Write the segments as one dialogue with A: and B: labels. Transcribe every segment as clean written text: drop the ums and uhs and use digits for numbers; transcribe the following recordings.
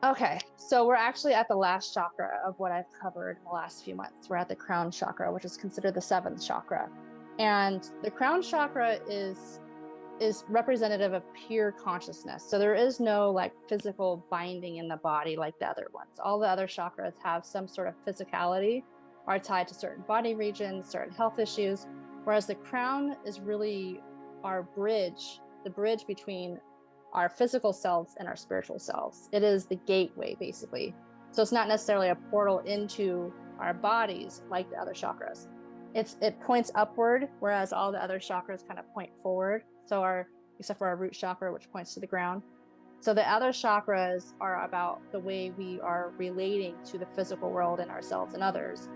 A: Okay, so we're actually at the last chakra of what I've covered in the last few months. We're at the crown chakra, which is considered the seventh chakra. And the crown chakra is representative of pure consciousness. So there is no like physical binding in the body like the other ones. All the other chakras have some sort of physicality, are tied to certain body regions, certain health issues, whereas the crown is really our bridge, the bridge between our physical selves and our spiritual selves. It is the gateway, basically. So it's not necessarily a portal into our bodies like the other chakras. It points upward, whereas all the other chakras kind of point forward. So except for our root chakra, which points to the ground. So the other chakras are about the way we are relating to the physical world and ourselves and others,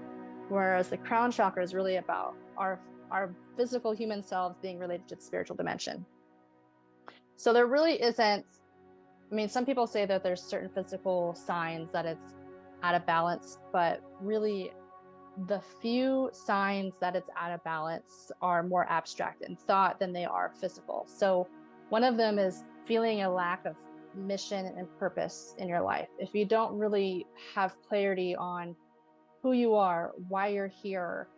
A: whereas the crown chakra is really about our physical human selves being related to the spiritual dimension. So there really isn't, I mean, some people say that there's certain physical signs that it's out of balance, but really the few signs that it's out of balance are more abstract in thought than they are physical. So one of them is feeling a lack of mission and purpose in your life. If you don't really have clarity on who you are, why you're here,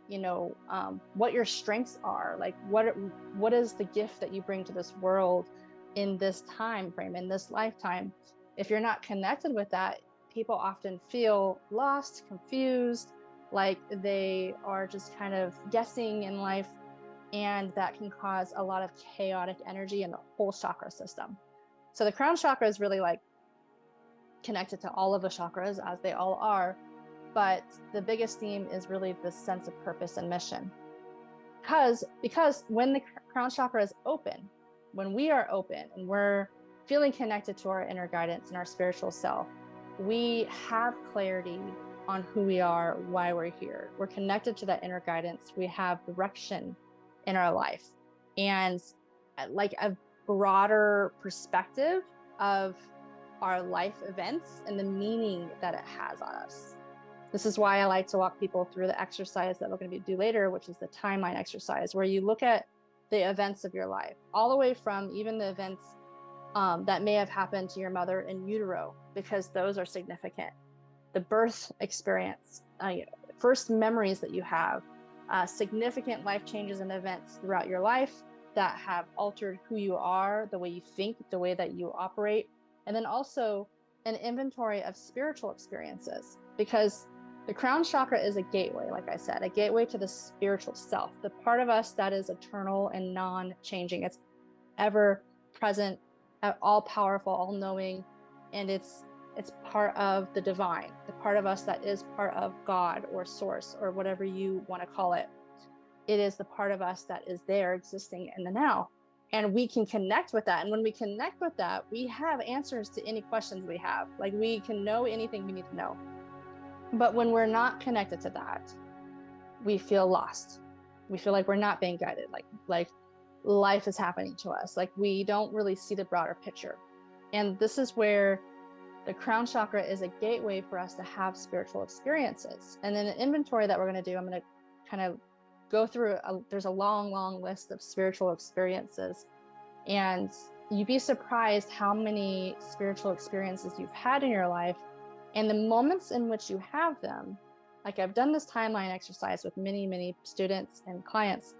A: what your strengths are, like what is the gift that you bring to this world in this time frame, in this lifetime. If you're not connected with that, people often feel lost, confused, like they are just kind of guessing in life, and that can cause a lot of chaotic energy in the whole chakra system. So the crown chakra is really like connected to all of the chakras, as they all are, but the biggest theme is really the sense of purpose and mission. Because when the crown chakra is open, when we are open and we're feeling connected to our inner guidance and our spiritual self, we have clarity on who we are, why we're here. We're connected to that inner guidance. We have direction in our life and like a broader perspective of our life events and the meaning that it has on us. This is why I like to walk people through the exercise that we're going to do later, which is the timeline exercise, where you look at the events of your life, all the way from even the events that may have happened to your mother in utero, because those are significant. The birth experience, first memories that you have, significant life changes and events throughout your life that have altered who you are, the way you think, the way that you operate, and then also an inventory of spiritual experiences, because the crown chakra is a gateway, like I said, a gateway to the spiritual self, the part of us that is eternal and non-changing. It's ever present, all powerful, all knowing, and it's part of the divine, the part of us that is part of God or source or whatever you want to call it. It is the part of us that is there existing in the now. And we can connect with that. And when we connect with that, we have answers to any questions we have. Like we can know anything we need to know. But when we're not connected to that, we feel lost. We feel like we're not being guided, like life is happening to us. Like we don't really see the broader picture. And this is where the crown chakra is a gateway for us to have spiritual experiences. And then an inventory that we're going to do, I'm going to kind of go through, there's a long list of spiritual experiences. And you'd be surprised how many spiritual experiences you've had in your life. And the moments in which you have them, like I've done this timeline exercise with many students and clients,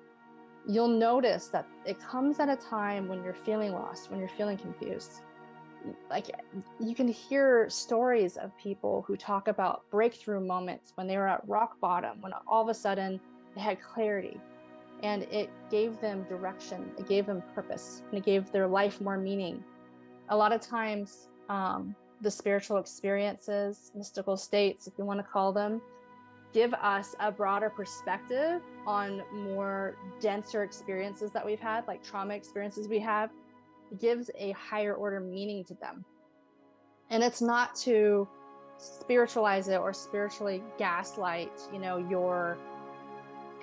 A: you'll notice that it comes at a time when you're feeling lost, when you're feeling confused. Like you can hear stories of people who talk about breakthrough moments when they were at rock bottom, when all of a sudden they had clarity and it gave them direction, it gave them purpose, and it gave their life more meaning. A lot of times, the spiritual experiences, mystical states, if you want to call them, give us a broader perspective on more denser experiences that we've had, like trauma experiences we have. It gives a higher order meaning to them. And it's not to spiritualize it or spiritually gaslight, your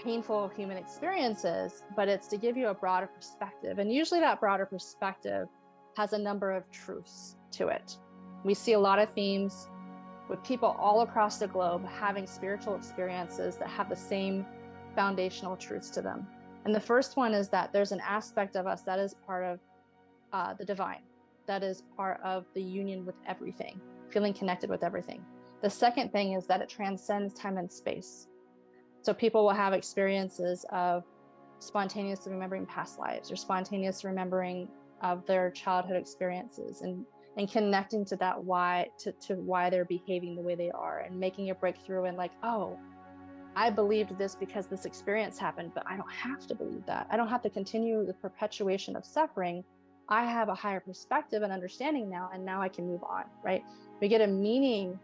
A: painful human experiences, but it's to give you a broader perspective. And usually that broader perspective has a number of truths to it. We see a lot of themes with people all across the globe having spiritual experiences that have the same foundational truths to them. And the first one is that there's an aspect of us that is part of the divine, that is part of the union with everything. feeling connected with everything. The second thing is that it transcends time and space. So people will have experiences of spontaneous remembering past lives or spontaneous remembering of their childhood experiences, and connecting to that why, to why they're behaving the way they are, and making a breakthrough and like, oh, I believed this because this experience happened, but I don't have to believe that. I don't have to continue the perpetuation of suffering. I have a higher perspective and understanding now, and now I can move on, right? We get a meaning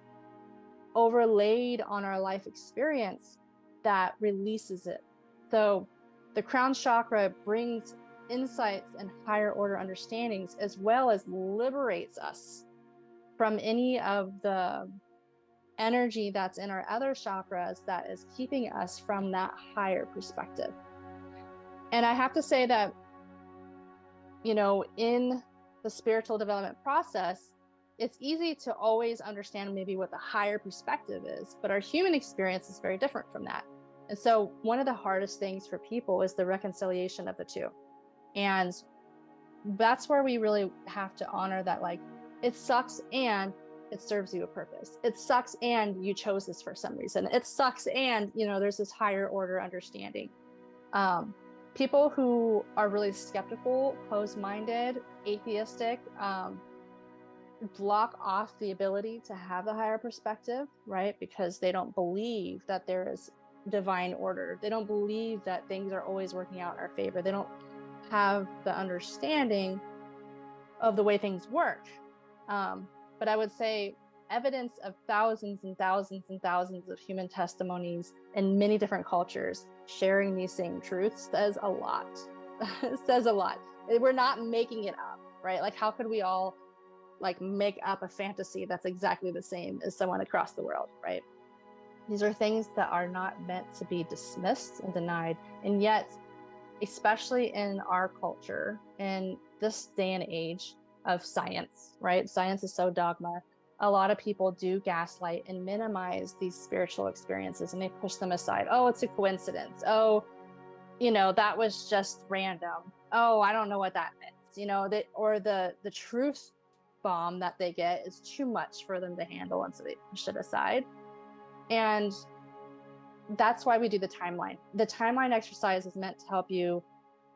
A: overlaid on our life experience that releases it. So the crown chakra brings insights and higher order understandings, as well as liberates us from any of the energy that's in our other chakras that is keeping us from that higher perspective. And I have to say that, in the spiritual development process, it's easy to always understand maybe what the higher perspective is, but our human experience is very different from that. And so one of the hardest things for people is the reconciliation of the two. And that's where we really have to honor that, like, it sucks and it serves you a purpose. It sucks and you chose this for some reason. It sucks and, there's this higher order understanding. People who are really skeptical, closed-minded, atheistic, block off the ability to have the higher perspective, right? Because they don't believe that there is divine order. They don't believe that things are always working out in our favor. They don't have the understanding of the way things work. But I would say evidence of thousands and thousands and thousands of human testimonies in many different cultures sharing these same truths says a lot. It says a lot. We're not making it up, right? Like, how could we all make up a fantasy that's exactly the same as someone across the world, right? These are things that are not meant to be dismissed and denied. And yet, especially in our culture, in this day and age of science, right? Science is so dogma. A lot of people do gaslight and minimize these spiritual experiences, and they push them aside. Oh, it's a coincidence. Oh, that was just random. Oh, I don't know what that meant. Or the truth bomb that they get is too much for them to handle, and so they push it aside. And that's why we do the timeline. The timeline exercise is meant to help you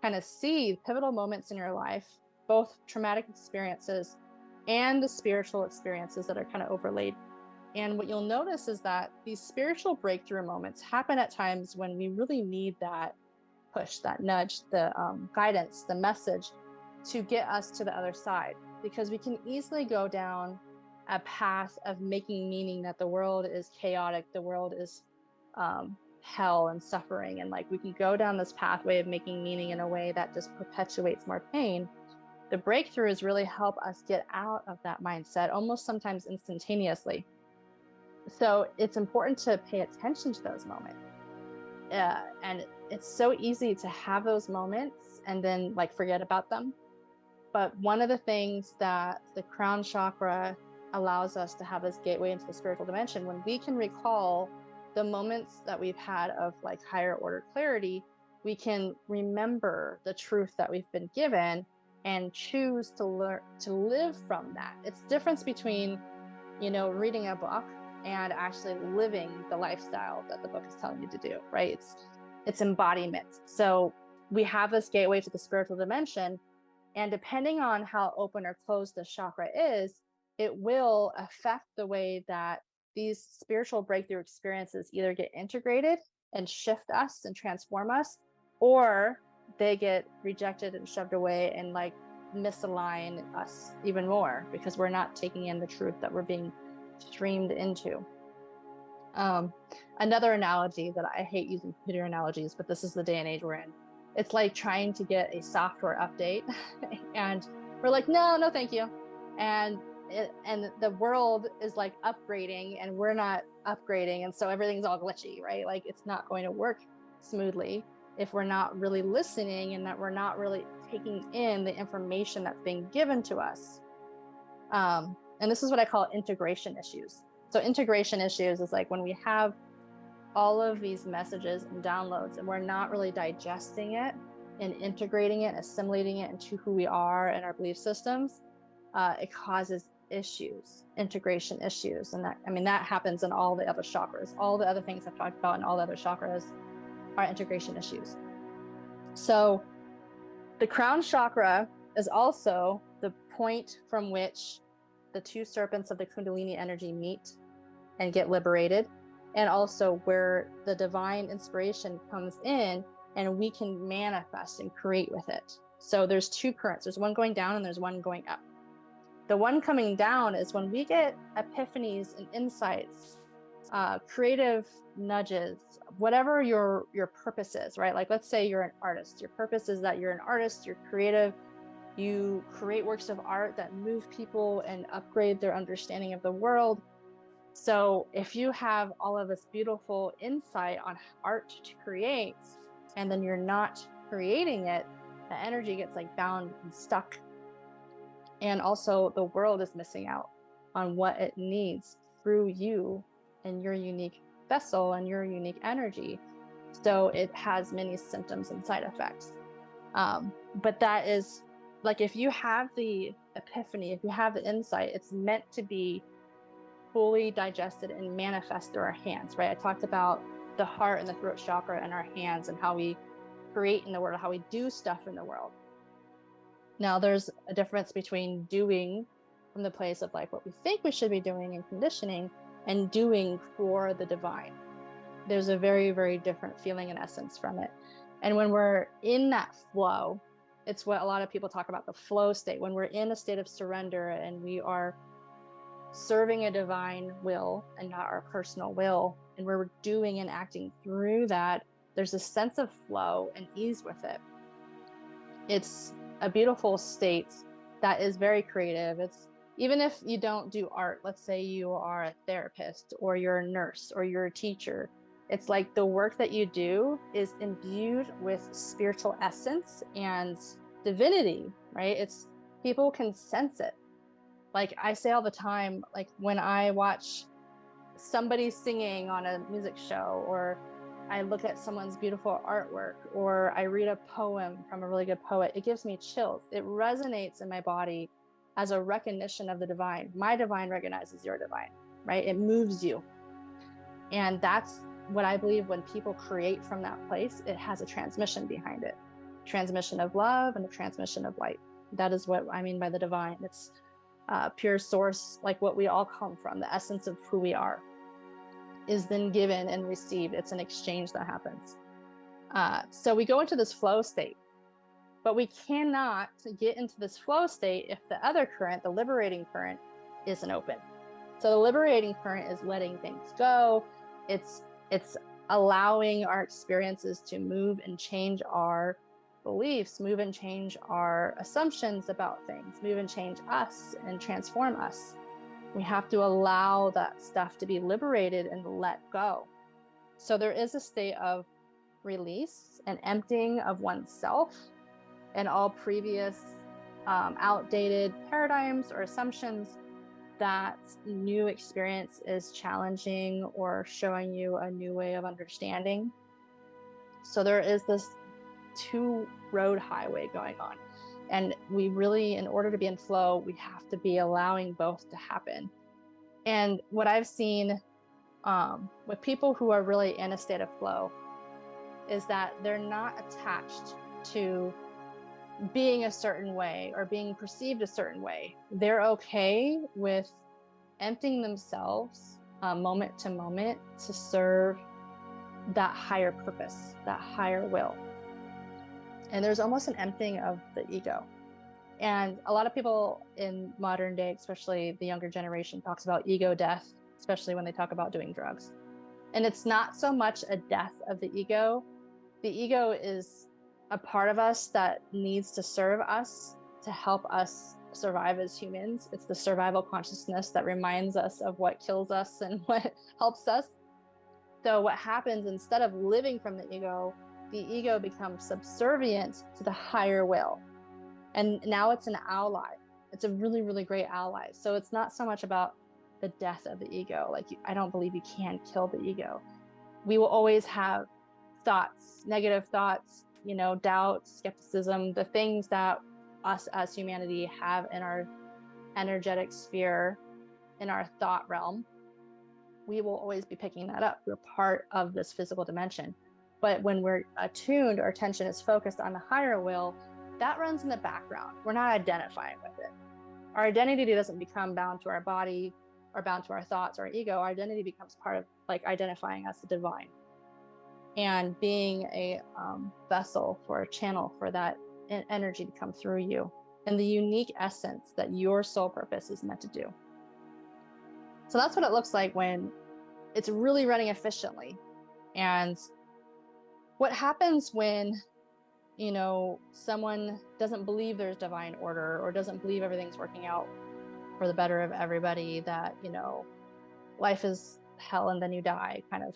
A: kind of see pivotal moments in your life, both traumatic experiences and the spiritual experiences that are kind of overlaid. And what you'll notice is that these spiritual breakthrough moments happen at times when we really need that push, that nudge, the guidance, the message to get us to the other side. Because we can easily go down a path of making meaning that the world is chaotic, the world is hell and suffering, and we can go down this pathway of making meaning in a way that just perpetuates more pain. The breakthroughs really help us get out of that mindset, almost sometimes instantaneously. So it's important to pay attention to those moments. And it's so easy to have those moments and then forget about them. But one of the things that the crown chakra allows us to have this gateway into the spiritual dimension, when we can recall the moments that we've had of higher order clarity, we can remember the truth that we've been given and choose to learn to live from that. It's the difference between, reading a book and actually living the lifestyle that the book is telling you to do, right? It's embodiment. So we have this gateway to the spiritual dimension, and depending on how open or closed the chakra is, it will affect the way that these spiritual breakthrough experiences either get integrated and shift us and transform us, or they get rejected and shoved away and misalign us even more because we're not taking in the truth that we're being streamed into. Another analogy that I hate using computer analogies, but this is the day and age we're in. It's like trying to get a software update and we're like, no, thank you. And the world is upgrading and we're not upgrading. And so everything's all glitchy, right? It's not going to work smoothly if we're not really listening and that we're not really taking in the information that's being given to us. And this is what I call integration issues. So integration issues is when we have all of these messages and downloads and we're not really digesting it and integrating it, assimilating it into who we are and our belief systems. It causes issues, integration issues. And that happens in all the other chakras. All the other things I've talked about in all the other chakras are integration issues. So the crown chakra is also the point from which the two serpents of the Kundalini energy meet and get liberated, and also where the divine inspiration comes in and we can manifest and create with it. So there's two currents. There's one going down and there's one going up. The one coming down is when we get epiphanies and insights, creative nudges, whatever your purpose is, right? Like, let's say you're an artist. Your purpose is that you're an artist, you're creative, you create works of art that move people and upgrade their understanding of the world. So if you have all of this beautiful insight on art to create, and then you're not creating it, the energy gets like bound and stuck. And also the world is missing out on what it needs through you and your unique vessel and your unique energy. So it has many symptoms and side effects. But that is like, if you have the epiphany, if you have the insight, it's meant to be fully digested and manifest through our hands, right? I talked about the heart and the throat chakra and our hands and how we create in the world, how we do stuff in the world. Now, there's a difference between doing from the place of like what we think we should be doing and conditioning, and doing for the divine. There's a very, very different feeling and essence from it. And when we're in that flow, it's what a lot of people talk about, the flow state. When we're in a state of surrender and we are serving a divine will and not our personal will, and we're doing and acting through that, there's a sense of flow and ease with it. It's a beautiful state that is very creative. It's, even if you don't do art, let's say you are a therapist or you're a nurse or you're a teacher, it's like the work that you do is imbued with spiritual essence and divinity, right? It's, people can sense it. Like I say all the time, like when I watch somebody singing on a music show, or I look at someone's beautiful artwork, or I read a poem from a really good poet, it gives me chills. It resonates in my body as a recognition of the divine. My divine recognizes your divine, right? It moves you. And that's what I believe when people create from that place, it has a transmission behind it. Transmission of love and a transmission of light. That is what I mean by the divine. It's pure source, like what we all come from, the essence of who we are is then given and received. It's an exchange that happens. So we go into this flow state, but we cannot get into this flow state if the other current, the liberating current, isn't open. So the liberating current is letting things go. It's allowing our experiences to move and change our beliefs, move and change our assumptions about things, move and change us and transform us. We have to allow that stuff to be liberated and let go. So there is a state of release and emptying of oneself and all previous outdated paradigms or assumptions that new experience is challenging or showing you a new way of understanding. So there is this two-road highway going on. And we really, in order to be in flow, we have to be allowing both to happen. And what I've seen with people who are really in a state of flow is that they're not attached to being a certain way or being perceived a certain way. They're okay with emptying themselves moment to moment to serve that higher purpose, that higher will. And there's almost an emptying of the ego. And a lot of people in modern day, especially the younger generation, talks about ego death, especially when they talk about doing drugs. And it's not so much a death of the ego. The ego is a part of us that needs to serve us, to help us survive as humans. It's the survival consciousness that reminds us of what kills us and what helps us. So what happens, instead of living from the ego becomes subservient to the higher will. And now it's an ally. It's a really, really great ally. So it's not so much about the death of the ego. Like, I don't believe you can kill the ego. We will always have thoughts, negative thoughts, doubt, skepticism, the things that us as humanity have in our energetic sphere in our thought realm, we will always be picking that up. We're part of this physical dimension. But when we're attuned, our attention is focused on the higher will, that runs in the background. We're not identifying with it. Our identity doesn't become bound to our body or bound to our thoughts or our ego. Our identity becomes part of like identifying as the divine and being a vessel for a channel for that energy to come through you and the unique essence that your soul purpose is meant to do. So that's what it looks like when it's really running efficiently. And what happens when, you know, someone doesn't believe there's divine order or doesn't believe everything's working out for the better of everybody, that, you know, life is hell and then you die, kind of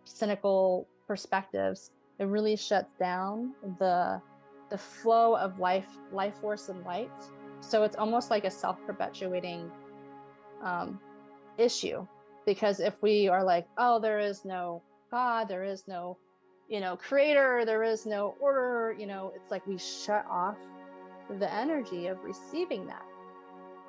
A: cynical perspectives, it really shuts down the flow of life force and light. So it's almost like a self-perpetuating issue, because if we are like, oh, there is no God, there is no, you know, creator, there is no order, you know, it's like we shut off the energy of receiving that.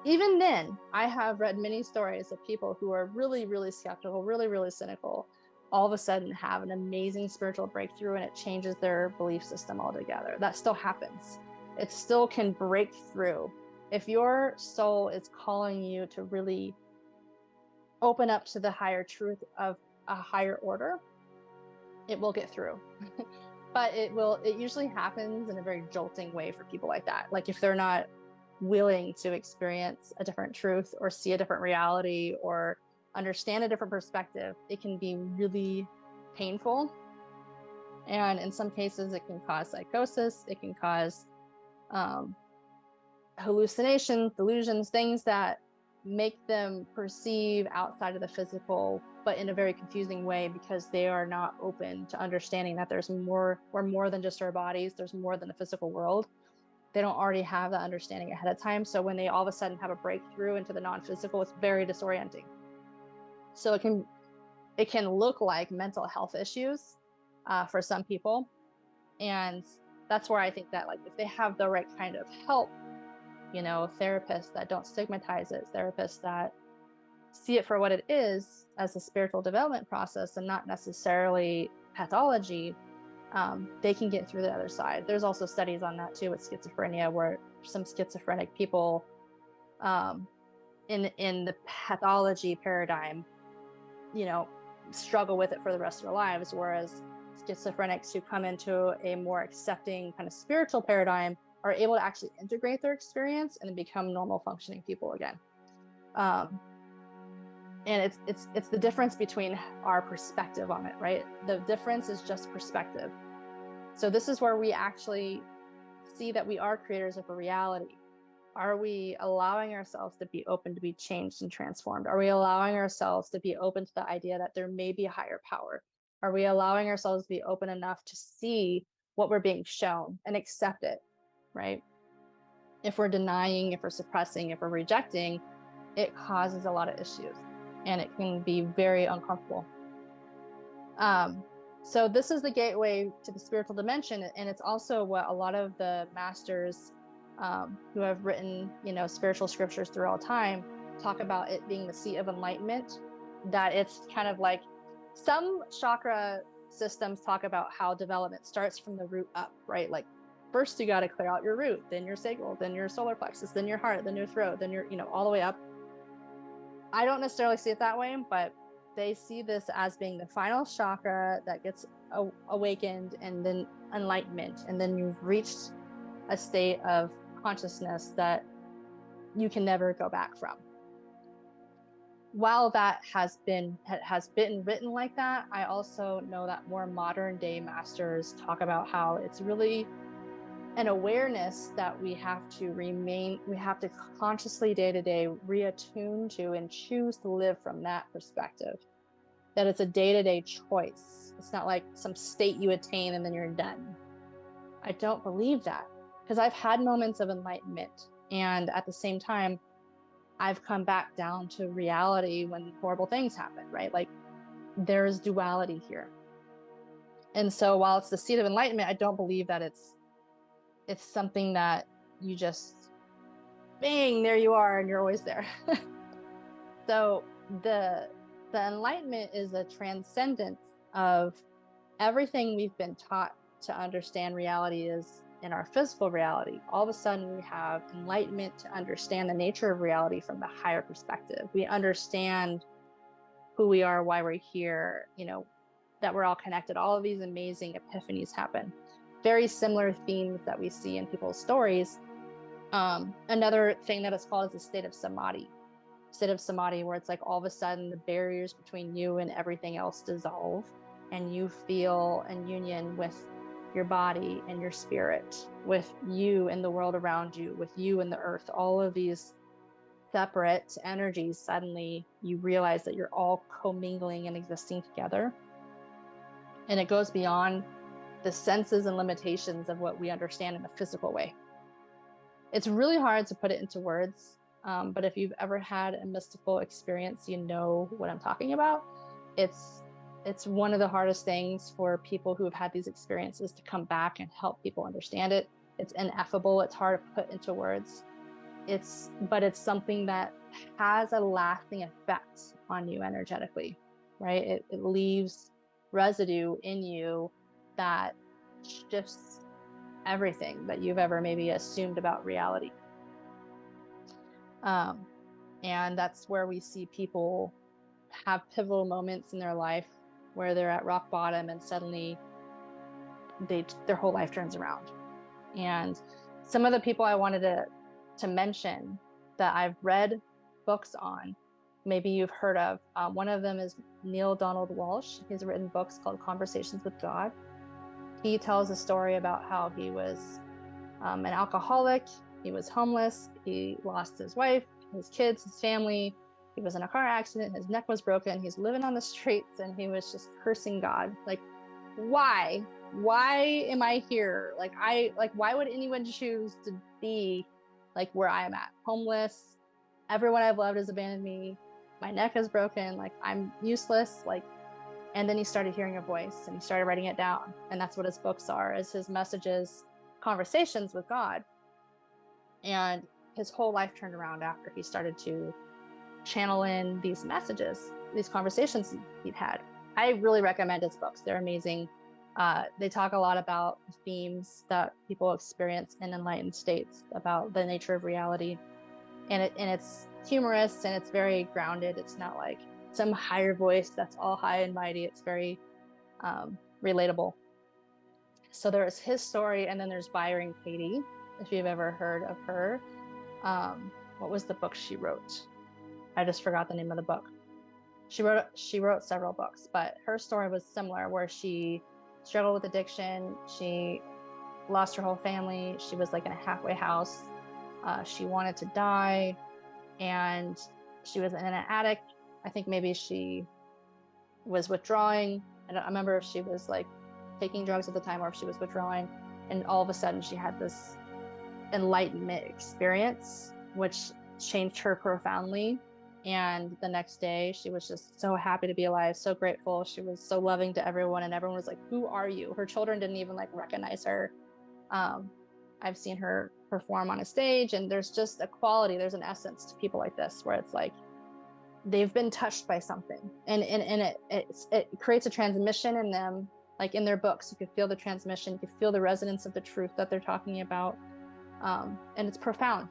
A: Even then, I have read many stories of people who are really, really skeptical, really, really cynical, all of a sudden have an amazing spiritual breakthrough and it changes their belief system altogether. That still happens. It still can break through. If your soul is calling you to really open up to the higher truth of a higher order, it will get through. But it usually happens in a very jolting way for people like that. Like if they're not willing to experience a different truth or see a different reality or understand a different perspective, it can be really painful. And in some cases, it can cause psychosis. It can cause hallucinations, delusions, things that make them perceive outside of the physical, but in a very confusing way, because they are not open to understanding that there's more, we're more than just our bodies. There's more than the physical world. They don't already have that understanding ahead of time. So when they all of a sudden have a breakthrough into the non-physical, it's very disorienting. So it can look like mental health issues for some people. And that's where I think that, like, if they have the right kind of help, you know, therapists that don't stigmatize it, therapists that see it for what it is as a spiritual development process and not necessarily pathology, they can get through the other side. There's also studies on that too with schizophrenia, where some schizophrenic people in the pathology paradigm, you know, struggle with it for the rest of their lives, whereas schizophrenics who come into a more accepting kind of spiritual paradigm are able to actually integrate their experience and become normal functioning people again. And it's the difference between our perspective on it, right? The difference is just perspective. So this is where we actually see that we are creators of a reality. Are we allowing ourselves to be open to be changed and transformed? Are we allowing ourselves to be open to the idea that there may be a higher power? Are we allowing ourselves to be open enough to see what we're being shown and accept it, right? If we're denying, if we're suppressing, if we're rejecting, it causes a lot of issues and it can be very uncomfortable. So this is the gateway to the spiritual dimension. And it's also what a lot of the masters who have written, you know, spiritual scriptures through all time talk about it being the seat of enlightenment, that it's kind of like some chakra systems talk about how development starts from the root up, right? Like first you got to clear out your root, then your sacral, then your solar plexus, then your heart, then your throat, then your, you know, all the way up. I don't necessarily see it that way, but they see this as being the final chakra that gets awakened, and then enlightenment, and then you've reached a state of consciousness that you can never go back from. While that has been written like that, I also know that more modern day masters talk about how it's really an awareness that we have to consciously day to day reattune to and choose to live from that perspective. That it's a day-to-day choice. It's not like some state you attain and then you're done. I don't believe that, because I've had moments of enlightenment, and at the same time, I've come back down to reality when horrible things happen, right? Like there's duality here. And so while it's the seat of enlightenment, I don't believe that it's something that you just bang, there you are, and you're always there. So the enlightenment is a transcendence of everything we've been taught to understand reality is in our physical reality. All of a sudden we have enlightenment to understand the nature of reality from the higher perspective. We understand who we are, why we're here, that we're all connected. All of these amazing epiphanies happen. Very similar themes that we see in people's stories. Another thing that it's called is a state of samadhi. State of samadhi, where it's like all of a sudden the barriers between you and everything else dissolve, and you feel in union with your body and your spirit, with you and the world around you, with you and the earth. All of these separate energies, suddenly you realize that you're all commingling and existing together. And it goes beyond the senses and limitations of what we understand in a physical way. It's really hard to put it into words, but if you've ever had a mystical experience, you know what I'm talking about. It's one of the hardest things for people who have had these experiences to come back and help people understand it. It's ineffable. It's hard to put into words. But it's something that has a lasting effect on you energetically, right? It leaves residue in you that shifts everything that you've ever maybe assumed about reality. And that's where we see people have pivotal moments in their life where they're at rock bottom and suddenly their whole life turns around. And some of the people I wanted to mention that I've read books on, maybe you've heard of, one of them is Neale Donald Walsch. He's written books called Conversations with God. He tells a story about how he was an alcoholic, he was homeless, he lost his wife, his kids, his family. He was in a car accident, his neck was broken, he's living on the streets, and he was just cursing God. Like, why? Why am I here? Why would anyone choose to be like where I am at? Homeless, everyone I've loved has abandoned me, my neck is broken, like I'm useless, and then he started hearing a voice and he started writing it down. And that's what his books are, is his messages, conversations with God. And his whole life turned around after he started to channel in these messages, these conversations he'd had. I really recommend his books. They're amazing. They talk a lot about themes that people experience in enlightened states, about the nature of reality. And it's humorous and it's very grounded. It's not like some higher voice that's all high and mighty. It's very relatable. So there's his story, and then there's Byron Katie, if you've ever heard of her. What was the book she wrote? I just forgot the name of the book. She wrote several books, but her story was similar, where she struggled with addiction. She lost her whole family. She was like in a halfway house. She wanted to die, and she was in an attic. I think maybe she was withdrawing. I don't remember if she was like taking drugs at the time or if she was withdrawing. And all of a sudden she had this enlightenment experience, which changed her profoundly. And the next day she was just so happy to be alive, so grateful. She was so loving to everyone, and everyone was like, who are you? Her children didn't even like recognize her. I've seen her perform on a stage, and there's just a quality, there's an essence to people like this, where it's like they've been touched by something, and it creates a transmission in them. Like in their books, you could feel the transmission, you could feel the resonance of the truth that they're talking about. And it's profound.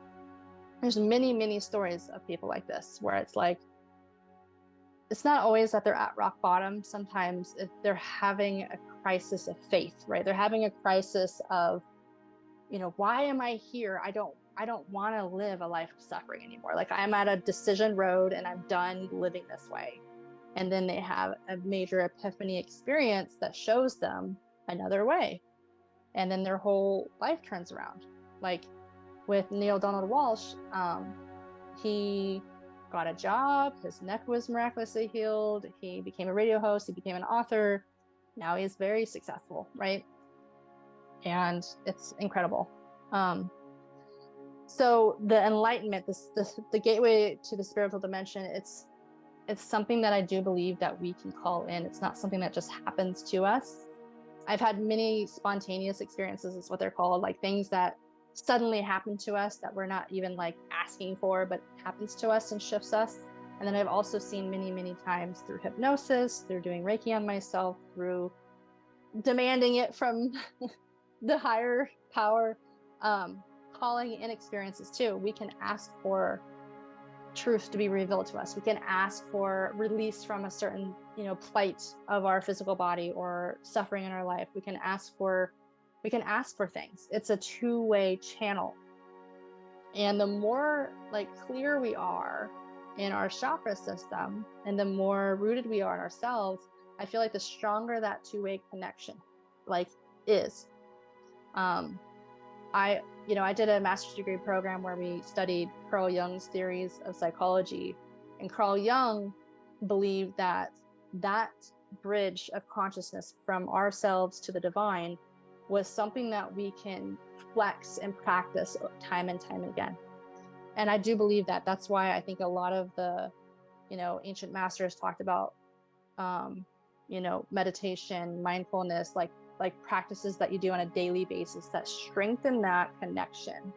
A: There's many stories of people like this, where it's like, it's not always that they're at rock bottom. Sometimes they're having a crisis of faith, right? They're having a crisis of, why am I here? I don't want to live a life of suffering anymore. Like, I'm at a decision road and I'm done living this way. And then they have a major epiphany experience that shows them another way. And then their whole life turns around. Like with Neale Donald Walsch, he got a job, his neck was miraculously healed, he became a radio host, he became an author. Now he's very successful, right? And it's incredible. So the enlightenment, the gateway to the spiritual dimension, it's something that I do believe that we can call in. It's not something that just happens to us. I've had many spontaneous experiences, is what they're called, like things that suddenly happen to us that we're not even like asking for, but happens to us and shifts us. And then I've also seen many, many times through hypnosis, through doing Reiki on myself, through demanding it from the higher power, calling in experiences too. We can ask for truth to be revealed to us. We can ask for release from a certain, plight of our physical body or suffering in our life. We can ask for things. It's a two-way channel. And the more like clear we are in our chakra system and the more rooted we are in ourselves, I feel like the stronger that two-way connection like is. I did a master's degree program where we studied Carl Jung's theories of psychology, and Carl Jung believed that bridge of consciousness from ourselves to the divine was something that we can flex and practice time and time again. And I do believe that. That's why I think a lot of the, ancient masters talked about, meditation, mindfulness, like practices that you do on a daily basis that strengthen that connection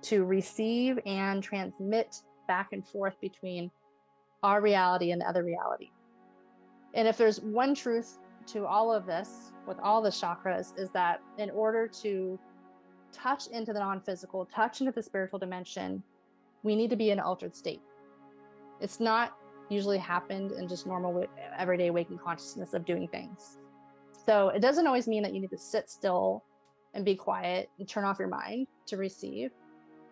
A: to receive and transmit back and forth between our reality and the other reality. And if there's one truth to all of this, with all the chakras, is that in order to touch into the non-physical, touch into the spiritual dimension, we need to be in an altered state. It's not usually happened in just normal everyday waking consciousness of doing things. So it doesn't always mean that you need to sit still and be quiet and turn off your mind to receive.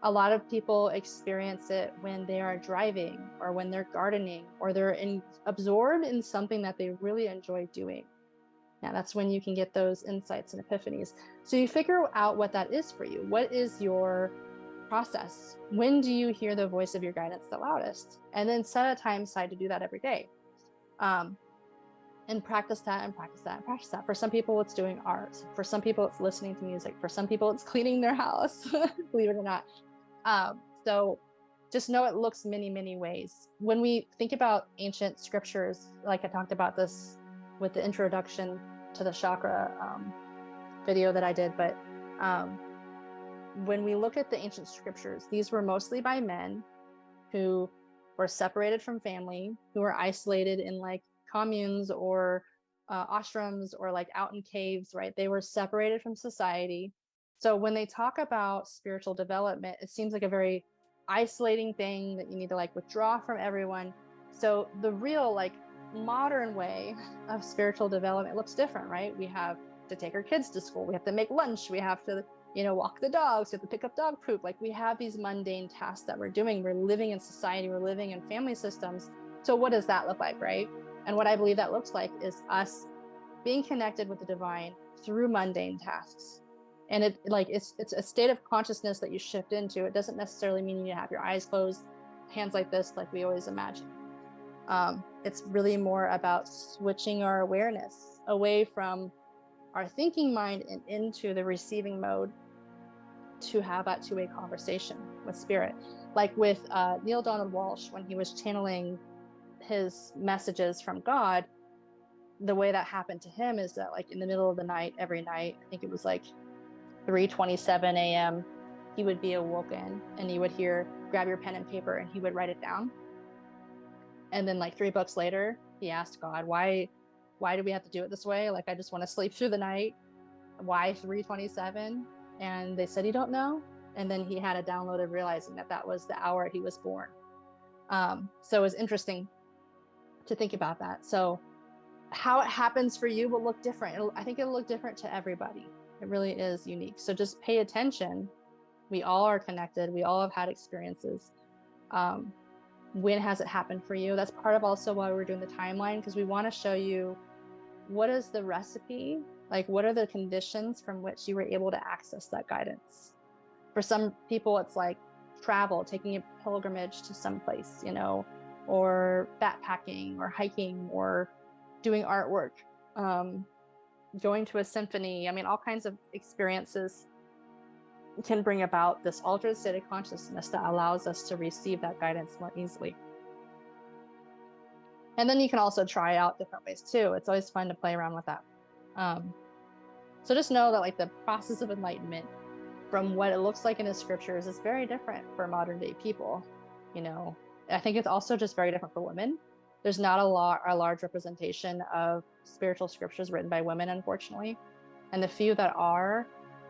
A: A lot of people experience it when they are driving or when they're gardening or they're absorbed in something that they really enjoy doing. Now that's when you can get those insights and epiphanies. So you figure out what that is for you. What is your process? When do you hear the voice of your guidance the loudest? And then set a time aside to do that every day. And practice that and practice that and practice that. For some people, it's doing art. For some people, it's listening to music. For some people, it's cleaning their house, believe it or not. So just know it looks many, many ways. When we think about ancient scriptures, like I talked about this with the introduction to the chakra video that I did, but when we look at the ancient scriptures, these were mostly by men who were separated from family, who were isolated in like communes or ashrams or like out in caves, right? They were separated from society. So when they talk about spiritual development, it seems like a very isolating thing that you need to like withdraw from everyone. So the real like modern way of spiritual development looks different, right? We have to take our kids to school. We have to make lunch. We have to, walk the dogs. We have to pick up dog poop. Like we have these mundane tasks that we're doing. We're living in society. We're living in family systems. So what does that look like, right? And what I believe that looks like is us being connected with the divine through mundane tasks. And it's a state of consciousness that you shift into. It doesn't necessarily mean you need to have your eyes closed, hands like this, like we always imagine. It's really more about switching our awareness away from our thinking mind and into the receiving mode to have that two-way conversation with spirit. Like with Neil Donald Walsh, when he was channeling his messages from God, the way that happened to him is that like in the middle of the night, every night, I think it was like 3:27 a.m., he would be awoken and he would hear, grab your pen and paper, and he would write it down. And then like 3 books later, he asked God, why do we have to do it this way? Like, I just want to sleep through the night. Why 3:27? And they said, you don't know. And then he had a download of realizing that was the hour he was born. So it was interesting to think about that. So how it happens for you will look different. I think it'll look different to everybody. It really is unique. So just pay attention. We all are connected. We all have had experiences. When has it happened for you? That's part of also why we're doing the timeline, because we want to show you what is the recipe, like what are the conditions from which you were able to access that guidance. For some people, it's like travel, taking a pilgrimage to some place, or backpacking or hiking or doing artwork, going to a symphony. I mean, all kinds of experiences can bring about this altered state of consciousness that allows us to receive that guidance more easily. And then you can also try out different ways too. It's always fun to play around with that. So just know that like the process of enlightenment from what it looks like in the scriptures is very different for modern day people. I think it's also just very different for women. There's not a large representation of spiritual scriptures written by women, unfortunately. And the few that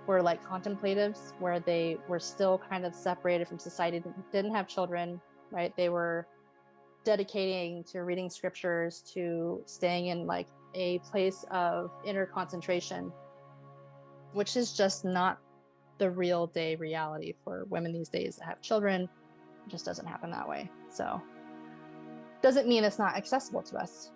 A: were like contemplatives, where they were still kind of separated from society, didn't have children, right? They were dedicating to reading scriptures, to staying in like a place of inner concentration, which is just not the real day reality for women these days that have children. It just doesn't happen that way. So doesn't mean it's not accessible to us.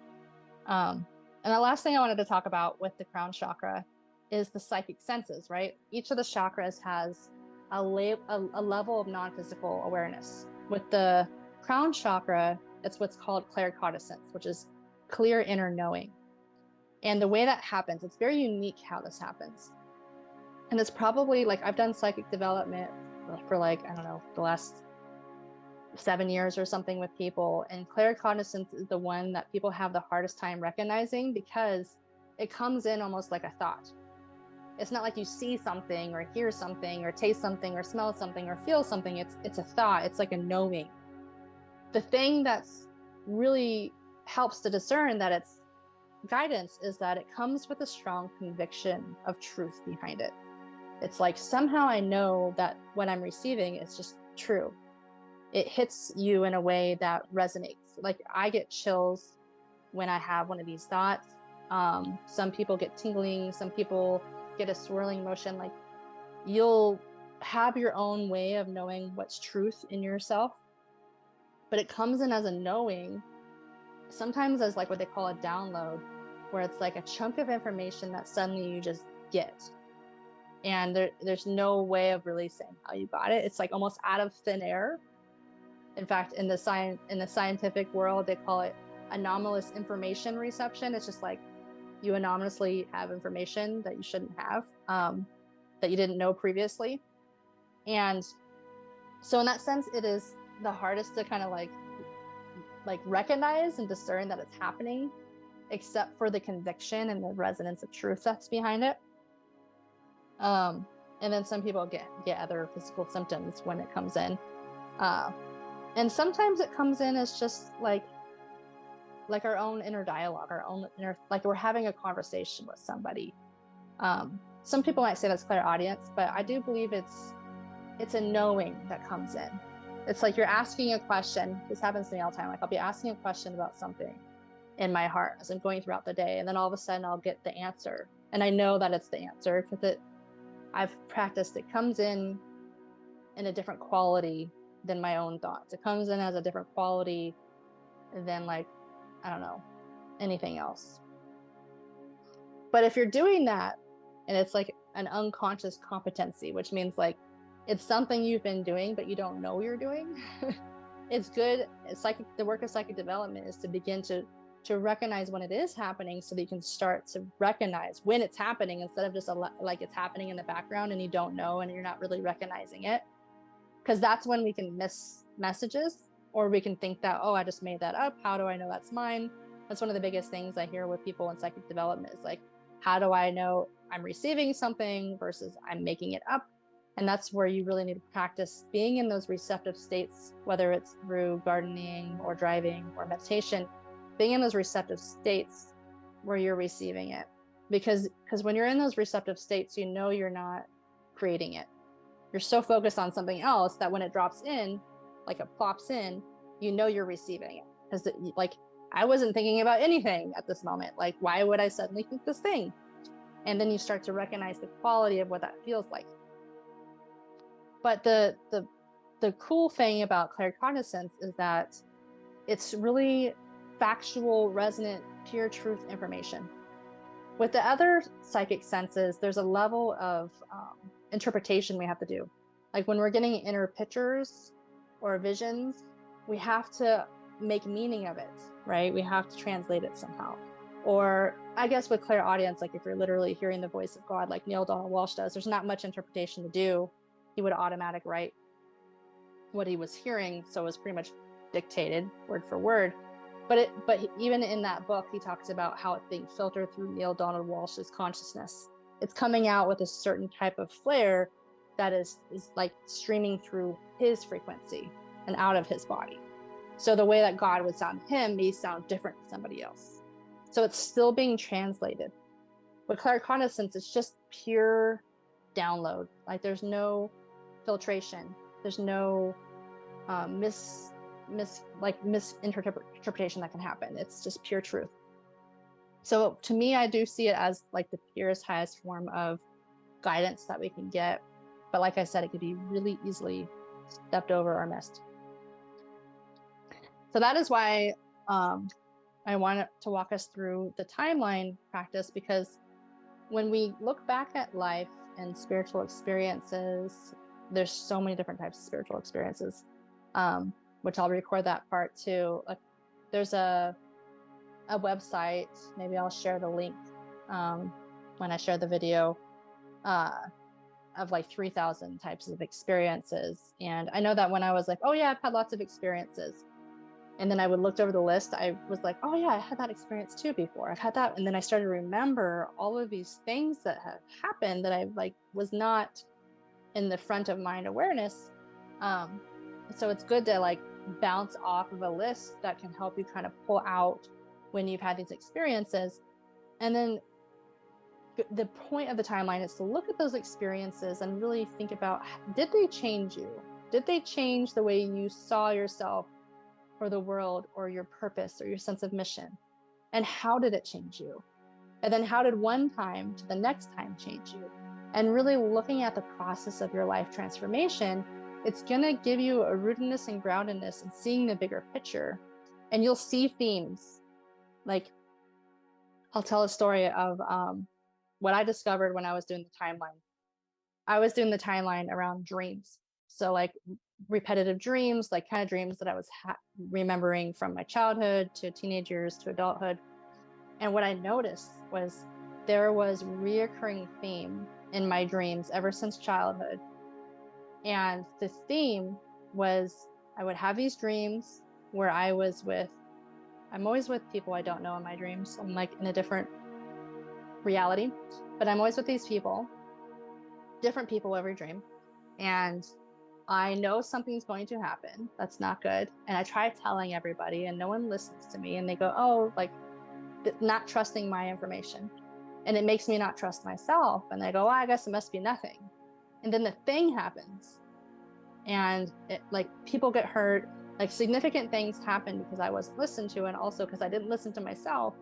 A: And the last thing I wanted to talk about with the crown chakra is the psychic senses, right? Each of the chakras has a level of non-physical awareness. With the crown chakra, it's what's called claircognizance, which is clear inner knowing. And the way that happens, it's very unique how this happens. And it's probably like, I've done psychic development for like, I don't know, the last 7 years or something with people. And claircognizance is the one that people have the hardest time recognizing, because it comes in almost like a thought. It's not like you see something or hear something or taste something or smell something or feel something. It's a thought. It's like a knowing. The thing that's really helps to discern that it's guidance is that it comes with a strong conviction of truth behind it. It's like, somehow I know that what I'm receiving is just true. It hits you in a way that resonates. Like, I get chills when I have one of these thoughts. Some people get tingling, some people get a swirling motion. Like, you'll have your own way of knowing what's truth in yourself, but it comes in as a knowing, sometimes as like what they call a download, where it's like a chunk of information that suddenly you just get. And there's no way of really saying how you got it. It's like almost out of thin air. In fact, in the scientific world, they call it anomalous information reception. It's just like you anonymously have information that you shouldn't have, that you didn't know previously. And so in that sense, it is the hardest to kind of like recognize and discern that it's happening, except for the conviction and the resonance of truth that's behind it. And then some people get other physical symptoms when it comes in. And sometimes it comes in as just like our own inner dialogue, our own inner, like we're having a conversation with somebody. Some people might say that's clairaudience, but I do believe it's a knowing that comes in. It's like you're asking a question. This happens to me all the time. Like, I'll be asking a question about something in my heart as I'm going throughout the day, and then all of a sudden I'll get the answer, and I know that it's the answer because I've practiced. It comes in a different quality than my own thoughts. It comes in as a different quality than, like, I don't know, anything else. But if you're doing that and it's like an unconscious competency, which means like it's something you've been doing but you don't know you're doing, it's good. The work of psychic development is to begin to recognize when it is happening, so that you can start to recognize when it's happening, instead of just like it's happening in the background and you don't know and you're not really recognizing it. Because that's when we can miss messages, or we can think that, oh, I just made that up. How do I know that's mine? That's one of the biggest things I hear with people in psychic development, is like, how do I know I'm receiving something versus I'm making it up? And that's where you really need to practice being in those receptive states, whether it's through gardening or driving or meditation, being in those receptive states where you're receiving it. Because when you're in those receptive states, you know you're not creating it. You're so focused on something else that when it drops in, like it plops in, you know you're receiving it. Because like, I wasn't thinking about anything at this moment. Like, why would I suddenly think this thing? And then you start to recognize the quality of what that feels like. But the cool thing about claircognizance is that it's really factual, resonant, pure truth information. With the other psychic senses, there's a level of interpretation we have to do. Like when we're getting inner pictures or visions, we have to make meaning of it, right? We have to translate it somehow. Or I guess with clairaudience, like if you're literally hearing the voice of God, like Neil Donald Walsh does, there's not much interpretation to do. He would automatic write what he was hearing, so it was pretty much dictated word for word. But even in that book, he talks about how it's being filtered through Neil Donald Walsh's consciousness. It's coming out with a certain type of flair that is like streaming through his frequency and out of his body. So the way that God would sound to him may sound different to somebody else. So it's still being translated. With claircognizance, it's just pure download. Like there's no filtration. There's no misinterpretation that can happen. It's just pure truth. So to me, I do see it as like the purest, highest form of guidance that we can get. But like I said, it could be really easily stepped over or missed. So that is why I wanted to walk us through the timeline practice, because when we look back at life and spiritual experiences, there's so many different types of spiritual experiences, which I'll record that part too. Like there's a website, maybe I'll share the link when I share the video, of like 3,000 types of experiences. And I know that when I was like, oh yeah, I've had lots of experiences. And then I would look over the list, I was like, oh yeah, I had that experience too before. I've had that. And then I started to remember all of these things that have happened that I like was not in the front of mind awareness. So it's good to like bounce off of a list that can help you kind of pull out when you've had these experiences. And then the point of the timeline is to look at those experiences and really think about, did they change you? Did they change the way you saw yourself or the world or your purpose or your sense of mission? And how did it change you? And then how did one time to the next time change you? And really looking at the process of your life transformation, it's going to give you a rootedness and groundedness and seeing the bigger picture. And you'll see themes. Like I'll tell a story of what I discovered when I was doing the timeline. I was doing the timeline around dreams. So like repetitive dreams, like kind of dreams that I was remembering from my childhood to teenage years to adulthood. And what I noticed was there was reoccurring theme in my dreams ever since childhood. And the theme was I would have these dreams where I'm always with people I don't know in my dreams. I'm like in a different reality, but I'm always with these people, different people every dream. And I know something's going to happen that's not good. And I try telling everybody and no one listens to me. And they go, oh, like not trusting my information. And it makes me not trust myself. And I go, well, I guess it must be nothing. And then the thing happens. And it, like people get hurt, like significant things happen because I wasn't listened to. And also because I didn't listen to myself.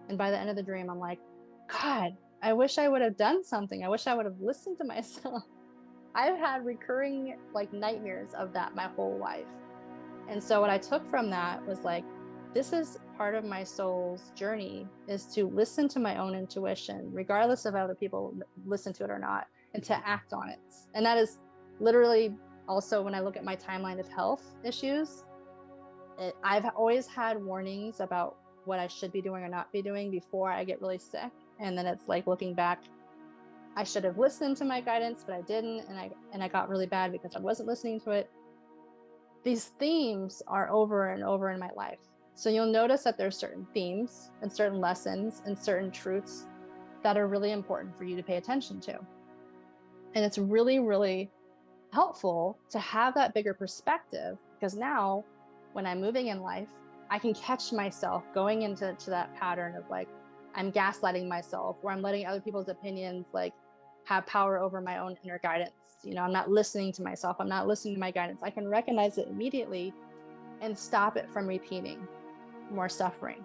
A: And by the end of the dream, I'm like, God, I wish I would have done something. I wish I would have listened to myself. I've had recurring like nightmares of that my whole life. And so what I took from that was like, this is part of my soul's journey, is to listen to my own intuition, regardless of other people listen to it or not, and to act on it. And that is literally also when I look at my timeline of health issues, I've always had warnings about what I should be doing or not be doing before I get really sick. And then it's like looking back, I should have listened to my guidance, but I didn't. And I got really bad because I wasn't listening to it. These themes are over and over in my life. So you'll notice that there's certain themes and certain lessons and certain truths that are really important for you to pay attention to. And it's really, really helpful to have that bigger perspective, because now when I'm moving in life, I can catch myself going into that pattern of like, I'm gaslighting myself, or I'm letting other people's opinions like have power over my own inner guidance. You know, I'm not listening to myself. I'm not listening to my guidance. I can recognize it immediately and stop it from repeating more suffering.